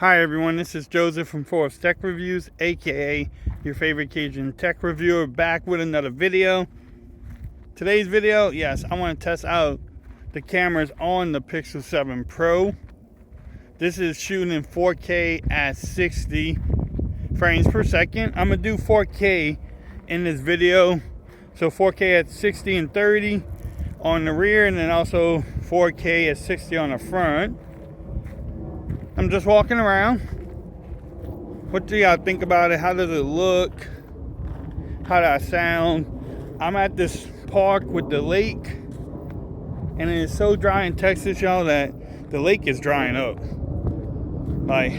Hi everyone, this is Joseph from Forest Tech Reviews, aka your favorite Cajun tech reviewer, back with another video. Today's video, yes, I want to test out the cameras on the Pixel 7 Pro. This is shooting in 4K at 60 frames per second. I'm going to do 4K in this video. So 4K at 60 and 30 on the rear, and then also 4K at 60 on the front. I'm just walking around. What do y'all think about it? How does it look? How does it sound? I'm at this park with the lake, and it is so dry in Texas, y'all, that the lake is drying up. Like,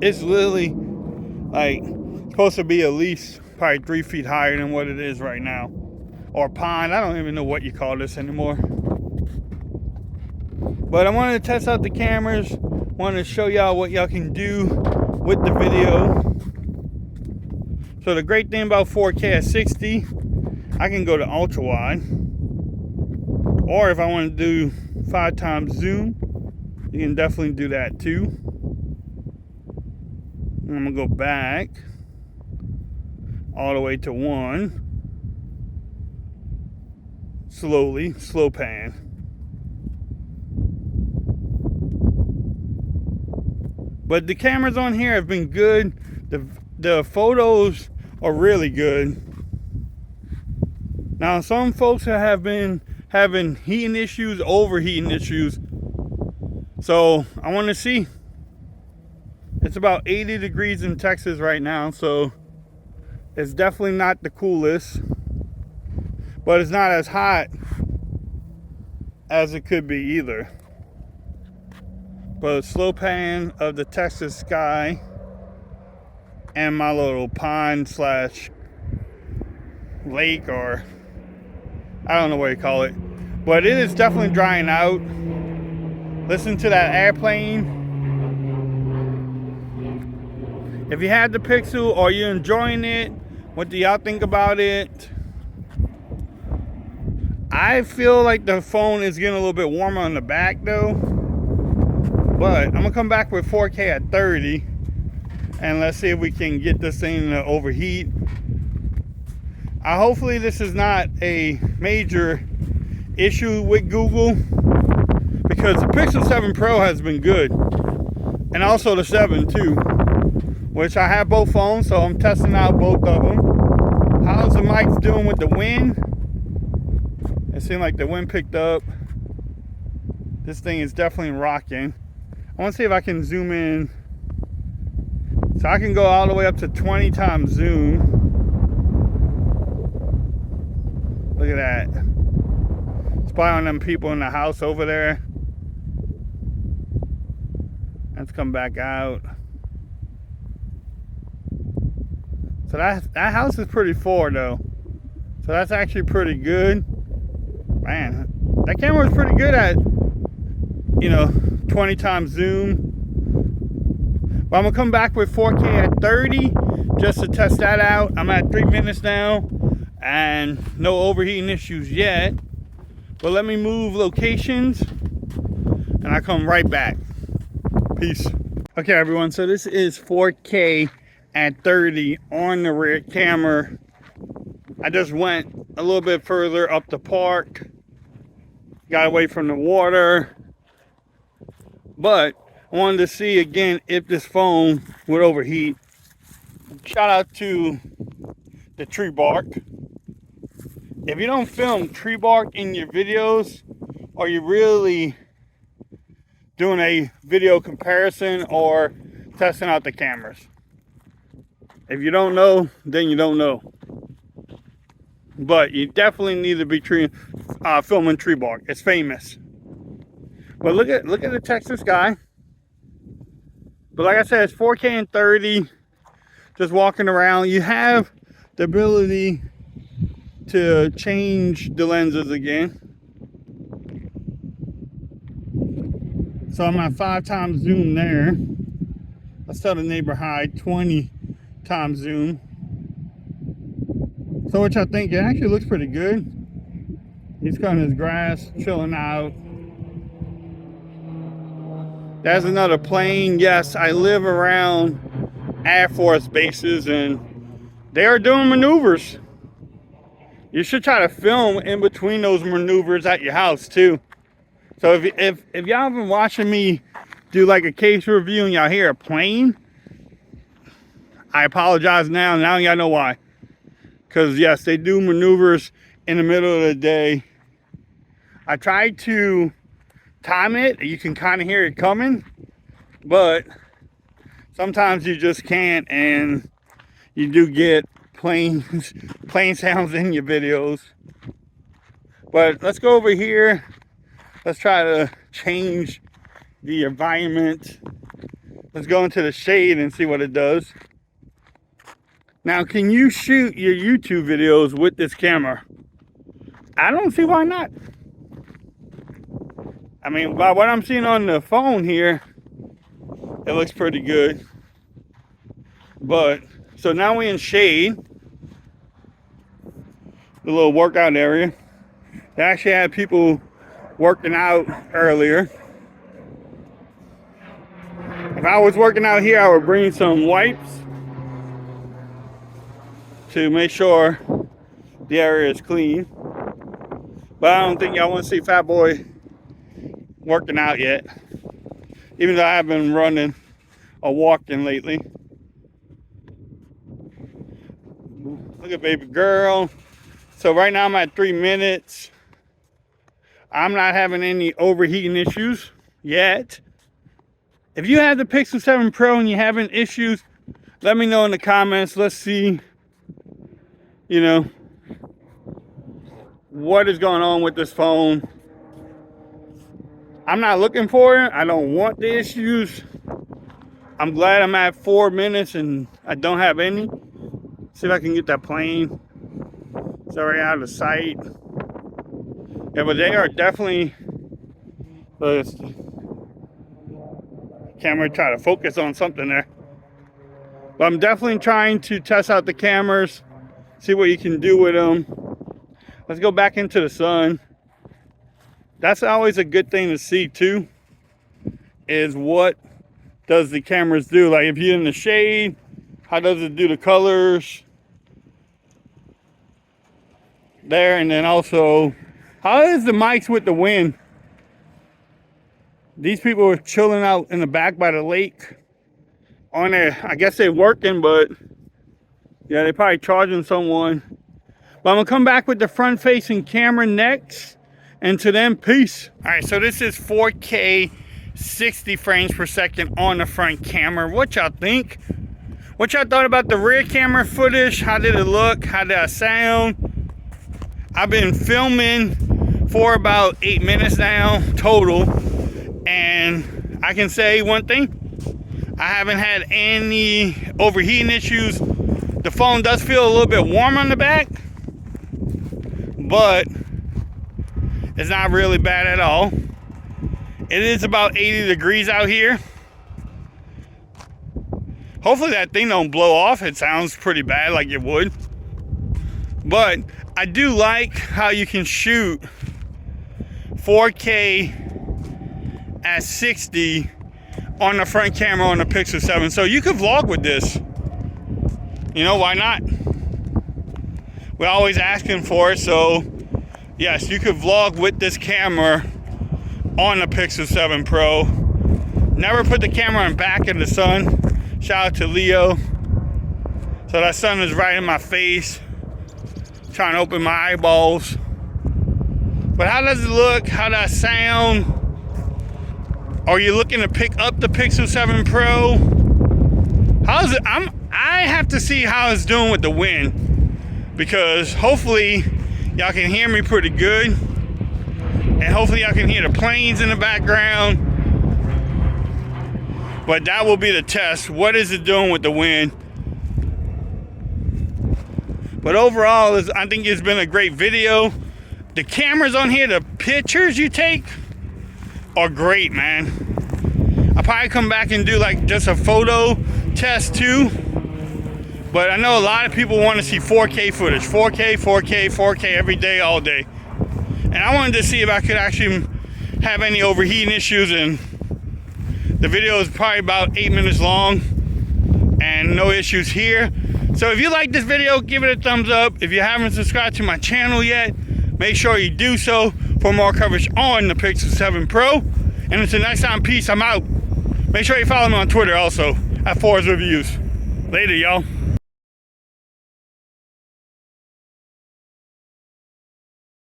it's literally like supposed to be at least probably 3 feet higher than what it is right now. Or pond, I don't even know what you call this anymore. But I wanted to test out the cameras. Want to show y'all what y'all can do with the video. So the great thing about 4K at 60, I can go to ultra wide, or if I want to do 5 times zoom, you can definitely do that too. And I'm gonna go back all the way to 1, slowly, slow pan. But the cameras on here have been good. The photos are really good. Now, some folks have been having heating issues, overheating issues. So I want to see. It's about 80 degrees in Texas right now, so it's definitely not the coolest, but it's not as hot as it could be either. But slow pan of the Texas sky and my little pond slash lake, or I don't know what you call it, but it is definitely drying out. Listen to that airplane. If you had the Pixel, are you enjoying it? What do y'all think about it? I feel like the phone is getting a little bit warmer on the back though. But I'm gonna come back with 4K at 30, and let's see if we can get this thing to overheat. Hopefully this is not a major issue with Google, because the Pixel 7 Pro has been good, and also the 7 too, which I have both phones, so I'm testing out both of them. How's the mic doing with the wind? It seemed like the wind picked up. This thing is definitely rocking. I want to see if I can zoom in. So I can go all the way up to 20 times zoom. Look at that. Spy on them people in the house over there. Let's come back out. So that house is pretty far though. So that's actually pretty good. Man, that camera is pretty good at, 20 times zoom. But I'm gonna come back with 4K at 30 just to test that out. I'm at 3 minutes now and no overheating issues yet. But let me move locations and I come right back. Peace. Okay everyone, so this is 4K at 30 on the rear camera. I just went a little bit further up the park, got away from the water, but I wanted to see again if this phone would overheat. Shout out to the tree bark. If you don't film tree bark in your videos, are you really doing a video comparison or testing out the cameras? If you don't know, then you don't know. But you definitely need to be filming tree bark. It's famous. But look at the Texas sky. But like I said, it's 4K and 30. Just walking around. You have the ability to change the lenses again. So I'm at 5 times zoom there. Let's tell the neighbor hi, 20 times zoom. So what y'all think? It actually looks pretty good. He's cutting his grass, chilling out. There's another plane. Yes, I live around Air Force bases and they are doing maneuvers. You should try to film in between those maneuvers at your house too. So if y'all been watching me do like a case review and y'all hear a plane, I apologize now. Now y'all know why. Because yes, they do maneuvers in the middle of the day. I tried to time it. You can kind of hear it coming, but sometimes you just can't, and you do get plane sounds in your videos. But let's go over here. Let's try to change the environment. Let's go into the shade and see what it does. Now, can you shoot your YouTube videos with this camera? I don't see why not. I mean, by what I'm seeing on the phone here, it looks pretty good. But, so now we're in shade. The little workout area. They actually had people working out earlier. If I was working out here, I would bring some wipes to make sure the area is clean. But I don't think y'all want to see Fat Boy working out yet. Even though I've been running or walking lately. Look at baby girl. So right now I'm at 3 minutes. I'm not having any overheating issues yet. If you have the Pixel 7 Pro and you're having issues, let me know in the comments. Let's see, you know, what is going on with this phone. I'm not looking for it. I don't want the issues. I'm glad I'm at 4 minutes and I don't have any. See if I can get that plane. It's already out of sight. Yeah, but they are definitely, the camera try to focus on something there. But I'm definitely trying to test out the cameras, see what you can do with them. Let's go back into the sun. That's always a good thing to see too, is what does the cameras do? Like if you're in the shade, how does it do the colors there? And then also, how is the mics with the wind? These people are chilling out in the back by the lake on there. I guess they're working, but yeah, they're probably charging someone. But I'm gonna come back with the front facing camera next. And to them, peace. All right, so this is 4K 60 frames per second on the front camera. What y'all think? What y'all thought about the rear camera footage? How did it look? How did it sound? I've been filming for about 8 minutes now total, and I can say one thing: I haven't had any overheating issues. The phone does feel a little bit warm on the back, but it's not really bad at all. It is about 80 degrees out here. Hopefully that thing don't blow off. It sounds pretty bad, like it would. But I do like how you can shoot 4K at 60 on the front camera on the Pixel 7. So you could vlog with this. You know, why not? We're always asking for it, so yes, you could vlog with this camera on the Pixel 7 Pro. Never put the camera in back in the sun. Shout out to Leo. So that sun is right in my face, trying to open my eyeballs. But how does it look? How does it sound? Are you looking to pick up the Pixel 7 Pro? How's it? I have to see how it's doing with the wind, because hopefully y'all can hear me pretty good, and hopefully y'all can hear the planes in the background. But that will be the test. What is it doing with the wind? But overall, I think it's been a great video. The cameras on here, the pictures you take are great, man. I'll probably come back and do like just a photo test too. But I know a lot of people want to see 4K footage. 4K, 4K, 4K every day, all day. And I wanted to see if I could actually have any overheating issues and The video is probably about 8 minutes long and no issues here. So if you like this video, give it a thumbs up. If you haven't subscribed to my channel yet, make sure you do so for more coverage on the Pixel 7 Pro. And until next time, peace, I'm out. Make sure you follow me on Twitter also, at Forrest Reviews. Later, y'all.